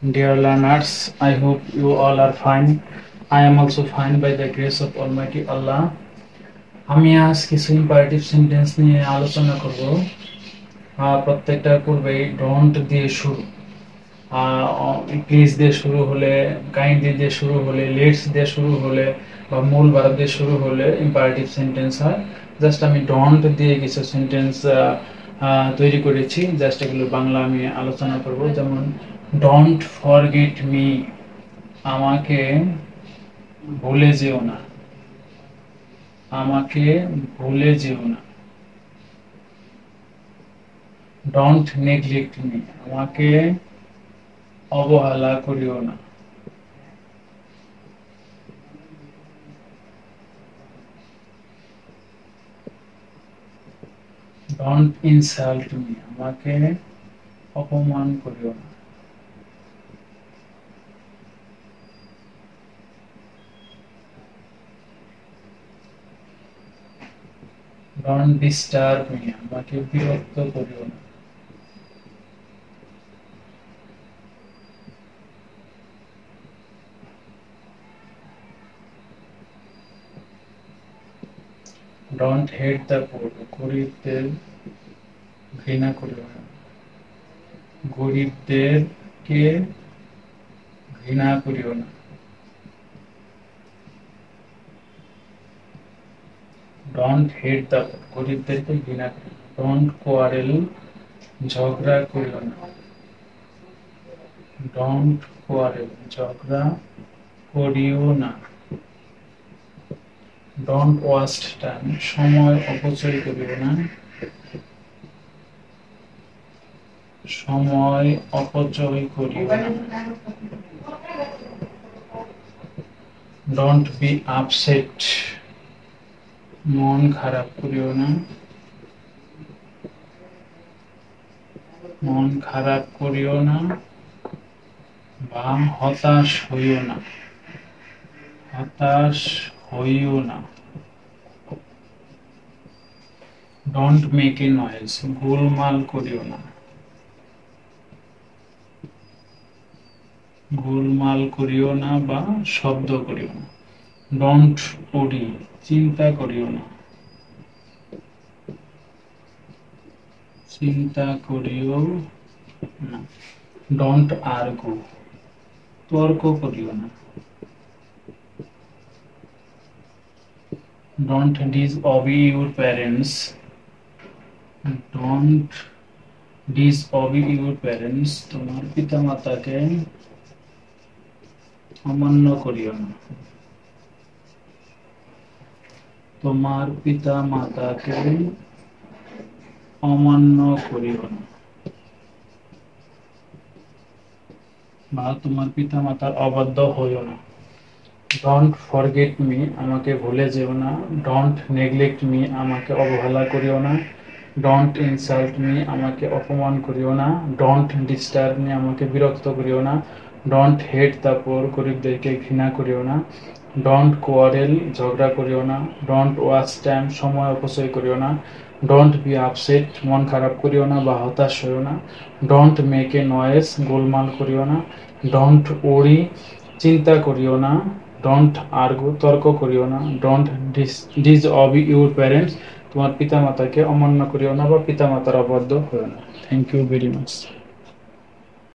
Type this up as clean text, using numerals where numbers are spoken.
Dear learners, I hope you all are fine. I am also fine by the grace of Almighty Allah. আমি আজ কিছু imperative sentence নিয়ে আলোচনা করব। প্রত্যেকটার পূর্বেই ডোন্ট দিয়ে শুরু, প্লিজ দিয়ে শুরু হলে, কাইন্ডলি দিয়ে শুরু হলে, লেটস দিয়ে শুরু হলে বা মূল ভার্ব দিয়ে শুরু হলে ইম্পারেটিভ সেন্টেন্স হয়। জাস্ট আমি ডোন্ট দিয়ে কিছু সেন্টেন্স তৈরি করেছি। জাস্ট এগুলো বাংলা আমি আলোচনা করব। যেমন ডোন্ট ফরগেট মি, আমাকে ভুলে যেও না, আমাকে ভুলে যেও না। ডোন্ট নেগলেক্ট মি, আমাকে অবহেলা করিও না। ডোন্ট ইনসাল্ট মি, আমাকে অপমান করিও না। ডোন্ট ডিস্টার্ব মি, আমাকে বিরক্ত করিও না। ডোন্ট হেট দ্য পুর, গরিবদের ঘৃণা করিও না, গরিবদেরকে ঘৃণা করিও না। ডোন্ট হেট দ্য পুর, গরিবদেরকে ঘৃণা করিও না। ডোন্ট কোয়ারেল, ঝগড়া করিও না। ডোন্ট কোয়ারেল, ঝগড়া করিও না। ডোন্ট ওয়াস্ট টাইম, সময় অপচয় করিও না, সময় অপচয় করিও না। ডোন্ট বি আপসেট, মন খারাপ করিও না, মন খারাপ করিও না বা হতাশ হইও না, হতাশ হইও না। ডোন্ট মেক এ নয়েজ, গোলমাল করিও না, গোলমাল করিও না বা শব্দ করিও না। ডোন্ট ওরি, চিন্তা করিও না, চিন্তা করিও না। ডোন্ট আর্গু, তর্ক করিও না। Don't ডিসঅবে your parents, don't ডিসঅবে your parents, তোমার পিতামাতাকে অমান্য করিও না, তোমার পিতা মাতাকে অমান্য করিও না বা তোমার পিতা মাতার অবাধ্য হইও না। ডোন্ট ফরগেট মি, আমাকে ভুলে যেও না। ডোন্ট নেগলেক্ট মি, আমাকে অবহেলা করিও না। ডোন্ট ইনসাল্ট মি, আমাকে অপমান করিও না। ডোন্ট ডিস্টার্ব মি, আমাকে বিরক্ত করিও না। ডোন্ট হেট দ্য পুর, গরিবদেরকে ঘৃণা করিও না। ডোন্ট কোয়ারেল, ঝগড়া করিও না। ডোন্ট ওয়াস্ট টাইম, সময় অপচয় করিও না। ডোন্ট বি আপসেট, মন খারাপ করিও না বা হতাশ হইও না। ডোন্ট মেক এ নয়েজ, গোলমাল করিও না। ডোন্ট ওরি, চিন্তা করিও না। ডোন্ট আর্গু, তর্ক করিও না। ডোন্ট ডিসঅবে ইউর প্যারেন্টস, তোমার পিতা মাতাকে অমান্য করিও না বা পিতা মাতার অবাধ্য হইও না। Thank you very much.